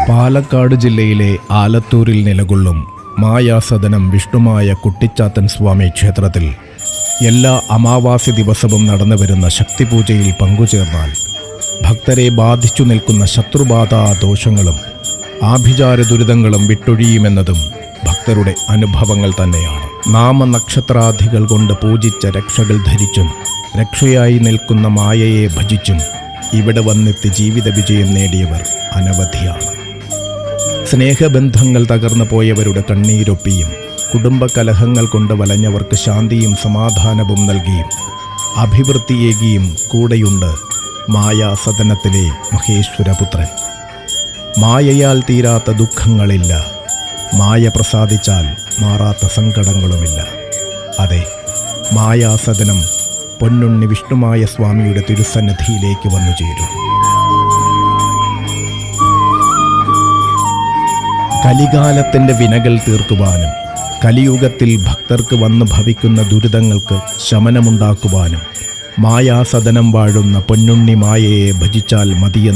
പാലക്കാട് ജില്ലയിലെ ആലത്തൂരിൽ നിലകൊള്ളും മായാസദനം വിഷ്ണുമായ കുട്ടിച്ചാത്തൻ സ്വാമി ക്ഷേത്രത്തിൽ എല്ലാ അമാവാസി ദിവസവും നടന്നുവരുന്ന ശക്തിപൂജയിൽ പങ്കുചേർന്നാൽ ഭക്തരെ ബാധിച്ചു നിൽക്കുന്ന ശത്രുബാധാ ദോഷങ്ങളും ആഭിചാര ദുരിതങ്ങളും വിട്ടൊഴിയുമെന്നതും ഭക്തരുടെ അനുഭവങ്ങൾ തന്നെയാണ്. നാമനക്ഷത്രാദികൾ കൊണ്ട് പൂജിച്ച രക്ഷകൾ ധരിച്ചും രക്ഷയായി നിൽക്കുന്ന മായയെ ഭജിച്ചും ഇവിടെ വന്നെത്തി ജീവിത വിജയം നേടിയവർ അനവധിയാണ്. സ്നേഹബന്ധങ്ങൾ തകർന്നു പോയവരുടെ കണ്ണീരൊപ്പിയും കുടുംബകലഹങ്ങൾ കൊണ്ട് വലഞ്ഞവർക്ക് ശാന്തിയും സമാധാനവും നൽകിയും അഭിവൃദ്ധിയേകിയും കൂടെയുണ്ട് മായാസദനത്തിലെ മഹേശ്വരപുത്രൻ. മായയാൽ തീരാത്ത ദുഃഖങ്ങളില്ല, മായ പ്രസാദിച്ചാൽ മാറാത്ത സങ്കടങ്ങളുമില്ല. അതെ, മായാസദനം പൊന്നുണ്ണി വിഷ്ണുമായ സ്വാമിയുടെ തിരുസന്നിധിയിലേക്ക് വന്നു ചേരും. കലികാലത്തിൻ്റെ വിനകൾ തീർക്കുവാനും കലിയുഗത്തിൽ ഭക്തർക്ക് വന്ന് ഭവിക്കുന്ന ദുരിതങ്ങൾക്ക് ശമനമുണ്ടാക്കുവാനും മായാസദനം വാഴുന്ന പൊന്നുണ്ണി മായയെ ഭജിച്ചാൽ മതിയെന്ന്